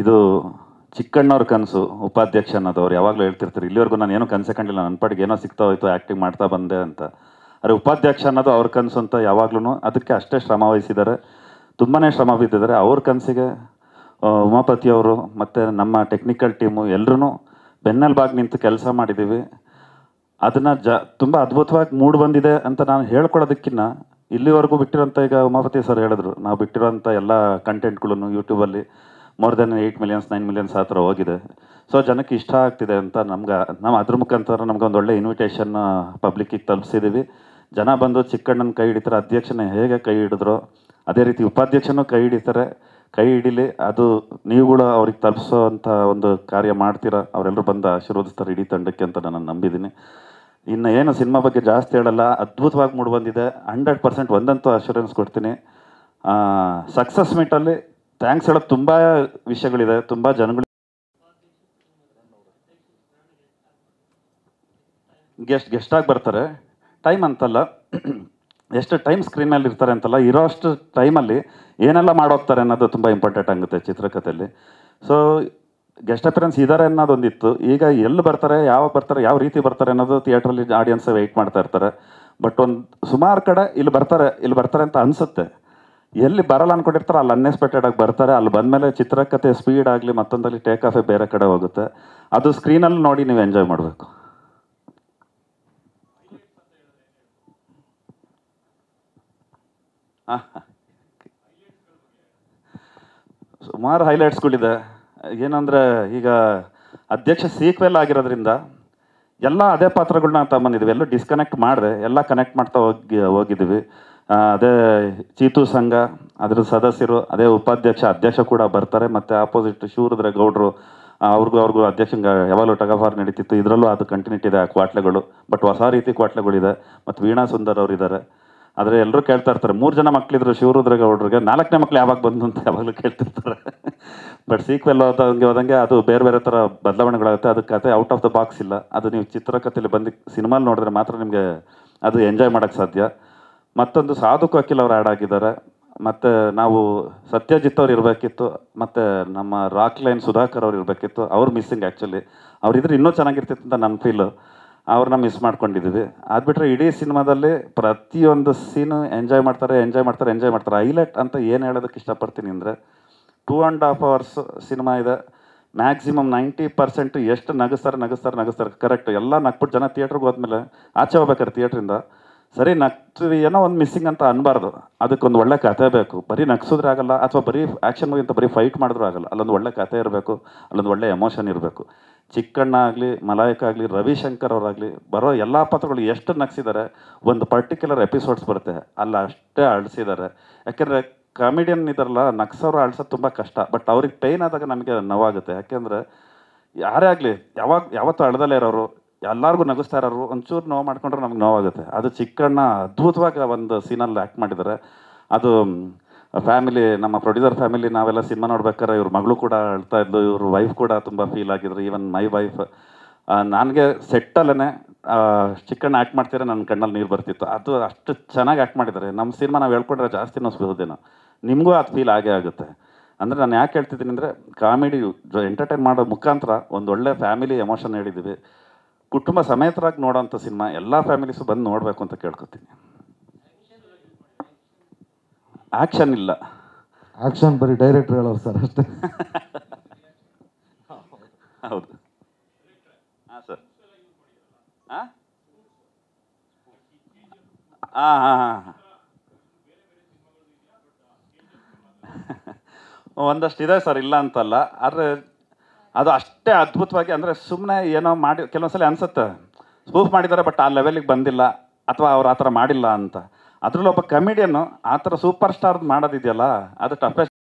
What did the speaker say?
ಇದು ಚಿಕ್ಕಣ್ಣವ್ರ ಕನಸು ಉಪಾಧ್ಯಕ್ಷ ಅನ್ನೋದು ಅವ್ರು ಯಾವಾಗಲೂ ಹೇಳ್ತಿರ್ತಾರೆ. ಇಲ್ಲಿವರೆಗೂ ನಾನು ಏನೂ ಕನಸೇ ಕಂಡಿಲ್ಲ, ನನ್ನ ಪಾಡಿಗೆ ಏನೋ ಸಿಗ್ತಾ ಹೋಯ್ತು, ಆ್ಯಕ್ಟಿಂಗ್ ಮಾಡ್ತಾ ಬಂದೆ ಅಂತ. ಆದರೆ ಉಪಾಧ್ಯಕ್ಷ ಅನ್ನೋದು ಅವ್ರ ಕನಸು ಅಂತ ಯಾವಾಗ್ಲೂ ಅದಕ್ಕೆ ಅಷ್ಟೇ ಶ್ರಮ ವಹಿಸಿದ್ದಾರೆ, ತುಂಬಾ ಶ್ರಮ ಬಿದ್ದಿದ್ದಾರೆ. ಅವ್ರ ಕನಸಿಗೆ ಉಮಾಪತಿಯವರು ಮತ್ತು ನಮ್ಮ ಟೆಕ್ನಿಕಲ್ ಟೀಮು ಎಲ್ಲರೂ ಬೆನ್ನೆಲುಬಾಗಿ ನಿಂತು ಕೆಲಸ ಮಾಡಿದ್ದೀವಿ. ಅದನ್ನು ತುಂಬ ಅದ್ಭುತವಾಗಿ ಮೂಡಿ ಬಂದಿದೆ ಅಂತ ನಾನು ಹೇಳ್ಕೊಳ್ಳೋದಕ್ಕಿಂತ ಇಲ್ಲಿವರೆಗೂ ಬಿಟ್ಟಿರೋಂಥ, ಈಗ ಉಮಾಪತಿ ಸರ್ ಹೇಳಿದ್ರು, ನಾವು ಬಿಟ್ಟಿರೋಂಥ ಎಲ್ಲ ಕಂಟೆಂಟ್ಗಳನ್ನು ಯೂಟ್ಯೂಬಲ್ಲಿ ಮೋರ್ ದೆನ್ 8 ಮಿಲಿಯನ್ಸ್ 9 ಮಿಲಿಯನ್ಸ್ ಆ ಥರ ಹೋಗಿದೆ. ಸೊ ಜನಕ್ಕೆ ಇಷ್ಟ ಆಗ್ತಿದೆ ಅಂತ ನಾವು ಅದ್ರ ಮುಖಾಂತರ ನಮ್ಗೆ ಒಂದು ಒಳ್ಳೆ ಇನ್ವಿಟೇಷನ್ ಪಬ್ಲಿಕ್ಕಿಗೆ ತಲುಪಿಸಿದ್ದೀವಿ. ಜನ ಬಂದು ಚಿಕ್ಕಣ್ಣನ ಕೈ ಹಿಡಿತಾರೆ, ಅಧ್ಯಕ್ಷನ ಹೇಗೆ ಕೈ ಹಿಡಿದ್ರು ಅದೇ ರೀತಿ ಉಪಾಧ್ಯಕ್ಷನೂ ಕೈ ಹಿಡಿತಾರೆ. ಕೈ ಹಿಡೀಲಿ, ಅದು ನೀವುಗಳು ಅವ್ರಿಗೆ ತಲುಪಿಸೋ ಅಂಥ ಒಂದು ಕಾರ್ಯ ಮಾಡ್ತೀರಾ. ಅವರೆಲ್ಲರೂ ಬಂದು ಆಶೀರ್ವದಿಸ್ತಾರೆ ಇಡೀ ತಂಡಕ್ಕೆ ಅಂತ ನಾನು ನಂಬಿದ್ದೀನಿ. ಇನ್ನು ಏನು ಸಿನಿಮಾ ಬಗ್ಗೆ ಜಾಸ್ತಿ ಹೇಳಲ್ಲ, ಅದ್ಭುತವಾಗಿ ಮೂಡಿ ಬಂದಿದೆ. 100% ಒಂದಂತೂ ಅಶ್ಯೂರೆನ್ಸ್ ಕೊಡ್ತೀನಿ. ಸಕ್ಸಸ್ ಮೀಟಲ್ಲಿ ಥ್ಯಾಂಕ್ಸ್ ಹೇಳೋದು ತುಂಬ ವಿಷಯಗಳಿದೆ, ತುಂಬ ಜನಗಳು ಗೆಸ್ಟಾಗಿ ಬರ್ತಾರೆ. ಟೈಮ್ ಅಂತಲ್ಲ, ಎಷ್ಟು ಟೈಮ್ ಸ್ಕ್ರೀನ್ ಮೇಲೆ ಇರ್ತಾರೆ ಅಂತಲ್ಲ, ಇರೋಷ್ಟು ಟೈಮಲ್ಲಿ ಏನೆಲ್ಲ ಮಾಡೋಗ್ತಾರೆ ಅನ್ನೋದು ತುಂಬ ಇಂಪಾರ್ಟೆಂಟ್ ಆಗುತ್ತೆ ಚಿತ್ರಕಥೆಯಲ್ಲಿ. ಸೊ ಗೆಸ್ಟ್ ಅಪಿಯರೆನ್ಸ್ ಇದ್ದಾರೆ ಅನ್ನೋದೊಂದಿತ್ತು. ಈಗ ಎಲ್ಲಿ ಬರ್ತಾರೆ, ಯಾವಾಗ ಬರ್ತಾರೆ, ಯಾವ ರೀತಿ ಬರ್ತಾರೆ ಅನ್ನೋದು ಥಿಯೇಟ್ರಲ್ಲಿ ಆಡಿಯನ್ಸ್ ವೆಯ್ಟ್ ಮಾಡ್ತಾ ಇರ್ತಾರೆ. ಬಟ್ ಒಂದು ಸುಮಾರು ಕಡೆ ಇಲ್ಲಿ ಬರ್ತಾರೆ ಅಂತ ಅನಿಸುತ್ತೆ. ಎಲ್ಲಿ ಬರಲ್ಲ ಅಂದ್ಕೊಂಡಿರ್ತಾರೆ ಅಲ್ಲಿ ಅನ್ಎಕ್ಸ್ಪೆಕ್ಟೆಡ್ ಆಗಿ ಬರ್ತಾರೆ. ಅಲ್ಲಿ ಬಂದಮೇಲೆ ಚಿತ್ರಕಥೆ ಸ್ಪೀಡ್ ಆಗಲಿ ಮತ್ತೊಂದಲ್ಲಿ ಟೇಕ್ ಆಫೇ ಬೇರೆ ಕಡೆ ಹೋಗುತ್ತೆ. ಅದು ಸ್ಕ್ರೀನಲ್ಲಿ ನೋಡಿ ನೀವು ಎಂಜಾಯ್ ಮಾಡಬೇಕು. ಸುಮಾರು ಹೈಲೈಟ್ಸ್ಗಳಿದೆ. ಏನಂದರೆ ಈಗ ಅಧ್ಯಕ್ಷ ಸೀಕ್ವೆಲ್ ಆಗಿರೋದ್ರಿಂದ ಎಲ್ಲ ಅದೇ ಪಾತ್ರಗಳನ್ನ ತಗೊಂಬಂದಿದ್ದೀವಿ. ಎಲ್ಲೂ ಡಿಸ್ಕನೆಕ್ಟ್ ಮಾಡಿದೆ, ಎಲ್ಲ ಕನೆಕ್ಟ್ ಮಾಡ್ತಾ ಹೋಗಿದ್ದೀವಿ. ಅದೇ ಚೀತು ಸಂಘ ಅದ್ರ ಸದಸ್ಯರು, ಅದೇ ಅಧ್ಯಕ್ಷ ಕೂಡ ಬರ್ತಾರೆ. ಮತ್ತು ಆಪೋಸಿಟ್ ಶಿವರುದ್ರ ಗೌಡ್ರು, ಅವ್ರಿಗೂ ಅಧ್ಯಕ್ಷಂಗೆ ಯಾವಾಗಲೂ ಟಗಫಾರ್ ನಡೀತಿತ್ತು. ಇದರಲ್ಲೂ ಅದು ಕಂಟಿನ್ಯೂಟಿ ಇದೆ ಆ ಕ್ವಾಟ್ಲೆಗಳು. ಬಟ್ ಹೊಸ ರೀತಿ ಕ್ವಾಟ್ಲೆಗಳಿದೆ. ಮತ್ತು ವೀಣಾ ಸುಂದರ್ ಅವರಿದ್ದಾರೆ. ಆದರೆ ಎಲ್ಲರೂ ಕೇಳ್ತಾ ಇರ್ತಾರೆ, 3 ಜನ ಮಕ್ಕಳಿದ್ರು ಶಿವರುದ್ರ ಗೌಡ್ರಿಗೆ, 4ನೇ ಮಕ್ಳು ಯಾವಾಗ ಬಂದು ಅಂತ ಯಾವಾಗಲೂ ಕೇಳ್ತಿರ್ತಾರೆ. ಬಟ್ ಸೀಕ್ವೆಲ್ ಹೋದಂಗೆ ಅದು ಬೇರೆ ಬೇರೆ ಥರ ಬದಲಾವಣೆಗಳಾಗುತ್ತೆ. ಅದು ಕತೆ ಔಟ್ ಆಫ್ ದ ಬಾಕ್ಸ್ ಇಲ್ಲ. ಅದು ನೀವು ಚಿತ್ರಕಥೆಯಲ್ಲಿ ಬಂದು ಸಿನಿಮಾಲಿ ನೋಡಿದ್ರೆ ಮಾತ್ರ ನಿಮಗೆ ಅದು ಎಂಜಾಯ್ ಮಾಡೋಕ್ಕೆ ಸಾಧ್ಯ. ಮತ್ತೊಂದು ಸಾಧು ಕೋಕಿಲ್ ಅವ್ರು ಆ್ಯಡ್ ಆಗಿದ್ದಾರೆ. ಮತ್ತು ನಾವು ಸತ್ಯಜಿತ್ ಅವ್ರು ಇರಬೇಕಿತ್ತು, ಮತ್ತು ನಮ್ಮ ರಾಕ್ ಲೈನ್ ಸುಧಾಕರ್ ಅವ್ರು ಇರಬೇಕಿತ್ತು. ಅವ್ರು ಮಿಸ್ಸಿಂಗ್ ಆ್ಯಕ್ಚುಲಿ. ಅವರಿದ್ರೆ ಇನ್ನೂ ಚೆನ್ನಾಗಿರ್ತಿತ್ತು ಅಂತ ನನ್ನ ಫೀಲು. ಅವ್ರನ್ನ ಮಿಸ್ ಮಾಡ್ಕೊಂಡಿದ್ದೀವಿ. ಅದು ಬಿಟ್ಟರೆ ಇಡೀ ಸಿನಿಮಾದಲ್ಲಿ ಪ್ರತಿಯೊಂದು ಸೀನು ಎಂಜಾಯ್ ಮಾಡ್ತಾರೆ. ಹೈಲೈಟ್ ಅಂತ ಏನು ಹೇಳೋದಕ್ಕೆ ಇಷ್ಟಪಡ್ತೀನಿ ಅಂದರೆ, 2.5 hours ಸಿನಿಮಾ ಇದೆ. ಮ್ಯಾಕ್ಸಿಮಮ್ 90% ಎಷ್ಟು ನಗಿಸ್ತಾರೆ ಕರೆಕ್ಟ್. ಎಲ್ಲ ನಕ್ಬಿಟ್ಟು ಜನ ಥಿಯೇಟ್ರಿಗೆ ಹೋದ್ಮೇಲೆ ಆಚೆ ಹೋಗ್ಬೇಕಾರೆ ಥಿಯೇಟ್ರಿಂದ ಸರಿ ನಗ್ತೀವಿ, ಏನೋ ಒಂದು ಮಿಸ್ಸಿಂಗ್ ಅಂತ ಅನ್ಬಾರ್ದು. ಅದಕ್ಕೊಂದು ಒಳ್ಳೆ ಕಥೆ ಬೇಕು. ಬರೀ ನಗ್ಸಿದ್ರೆ ಆಗಲ್ಲ, ಅಥವಾ ಬರೀ ಆ್ಯಕ್ಷನ್ ಮೂವಿ ಅಂತ ಬರೀ ಫೈಟ್ ಮಾಡಿದ್ರೂ ಆಗಲ್ಲ. ಅಲ್ಲೊಂದು ಒಳ್ಳೆ ಕಥೆ ಇರಬೇಕು, ಅಲ್ಲೊಂದು ಒಳ್ಳೆ ಎಮೋಷನ್ ಇರಬೇಕು. ಚಿಕ್ಕಣ್ಣ ಆಗಲಿ, ಮಲಾಯಕ ಆಗಲಿ, ರವಿಶಂಕರ್ ಅವರಾಗಲಿ ಬರೋ ಎಲ್ಲ ಪಾತ್ರಗಳು ಎಷ್ಟು ನಗ್ಸಿದ್ದಾರೆ. ಒಂದು ಪರ್ಟಿಕ್ಯುಲರ್ ಎಪಿಸೋಡ್ಸ್ ಬರುತ್ತೆ, ಅಲ್ಲ ಅಷ್ಟೇ ಅಳಿಸಿದ್ದಾರೆ. ಯಾಕೆಂದರೆ ಕಾಮಿಡಿಯನ್ ಇದಾರಲ್ಲ, ನಗ್ಸೋರು ಅಳ್ಸೋದು ತುಂಬ ಕಷ್ಟ. ಬಟ್ ಅವ್ರಿಗೆ ಪೇಯ್ನ್ ಆದಾಗ ನಮಗೆ ನೋವಾಗುತ್ತೆ. ಯಾಕೆಂದರೆ ಯಾರೇ ಆಗಲಿ ಯಾವತ್ತೂ ಅಳ್ದಲ್ಲೇ ಇರೋರು, ಎಲ್ಲರಿಗೂ ನಗಿಸ್ತಾ ಇರೋರು ಒಂಚೂರು ನೋವು ಮಾಡ್ಕೊಂಡ್ರೆ ನಮ್ಗೆ ನೋವಾಗುತ್ತೆ. ಅದು ಚಿಕ್ಕಣ್ಣ ಅದ್ಭುತವಾಗಿ ಒಂದು ಸೀನಲ್ಲಿ ಆ್ಯಕ್ಟ್ ಮಾಡಿದ್ದಾರೆ. ಅದು ಫ್ಯಾಮಿಲಿ, ನಮ್ಮ ಪ್ರೊಡ್ಯೂಸರ್ ಫ್ಯಾಮಿಲಿ ನಾವೆಲ್ಲ ಸಿನಿಮಾ ನೋಡ್ಬೇಕಾದ್ರೆ ಇವ್ರ ಮಗಳು ಕೂಡ ಅಳ್ತಾ ಇದ್ದು, ಇವ್ರ ವೈಫ್ ಕೂಡ ತುಂಬ ಫೀಲ್ ಆಗಿದ್ರು. Even my wife. ನನಗೆ ಸೆಟ್ಟಲ್ಲೇ ಚಿಕ್ಕಣ್ಣ ಆ್ಯಕ್ಟ್ ಮಾಡ್ತಿದ್ರೆ ನನ್ನ ಕಣ್ಣಲ್ಲಿ ನೀರು ಬರ್ತಿತ್ತು. ಅದು ಅಷ್ಟು ಚೆನ್ನಾಗಿ ಆ್ಯಕ್ಟ್ ಮಾಡಿದ್ದಾರೆ. ನಮ್ಮ ಸಿನಿಮಾ ನಾವು ಹೇಳ್ಕೊಂಡ್ರೆ ಜಾಸ್ತಿ ನೋಸ್ಬೋದೇನೋ, ನಿಮಗೂ ಅದು ಫೀಲ್ ಆಗೇ ಆಗುತ್ತೆ. ಅಂದರೆ ನಾನು ಯಾಕೆ ಹೇಳ್ತಿದ್ದೀನಿ ಅಂದರೆ, ಕಾಮಿಡಿ ಎಂಟರ್ಟೈನ್ ಮಾಡೋ ಮುಖಾಂತರ ಒಂದು ಒಳ್ಳೆ ಫ್ಯಾಮಿಲಿ ಎಮೋಷನ್ ಹೇಳಿದ್ದೀವಿ. ಕುಟುಂಬ ಸಮೇತರಾಗಿ ನೋಡೋಂಥ ಸಿನಿಮಾ, ಎಲ್ಲ ಫ್ಯಾಮಿಲೀಸು ಬಂದು ನೋಡಬೇಕು ಅಂತ ಕೇಳ್ಕೊತೀನಿ. ಆ್ಯಕ್ಷನ್ ಇಲ್ಲ, ಆಕ್ಷನ್ ಬರೀ ಡೈರೆಕ್ಟರ್ ಹೇಳೋರು ಸರ್ ಅಷ್ಟೇ. ಹೌದು. ಹಾಂ ಸರ್. ಹಾಂ ಹಾಂ ಹಾಂ ಹಾಂ ಒಂದಷ್ಟಿದೆ ಸರ್, ಇಲ್ಲ ಅಂತಲ್ಲ. ಆದರೆ ಅದು ಅಷ್ಟೇ ಅದ್ಭುತವಾಗಿ, ಅಂದರೆ ಸುಮ್ಮನೆ ಏನೋ ಮಾಡಿ ಕೆಲವೊಂದ್ಸಲ ಅನಿಸುತ್ತೆ ಸ್ಪೂಫ್ ಮಾಡಿದ್ದಾರೆ, ಬಟ್ ಆ ಲೆವೆಲಿಗೆ ಬಂದಿಲ್ಲ, ಅಥವಾ ಅವ್ರು ಆ ಥರ ಮಾಡಿಲ್ಲ ಅಂತ. ಅದರಲ್ಲೂ ಒಬ್ಬ ಕಮಿಡಿಯನ್ನು ಆ ಥರ ಸೂಪರ್ ಸ್ಟಾರ್ ಮಾಡೋದಿದೆಯಲ್ಲ, ಅದು ಟಫೆಸ್ಟ್.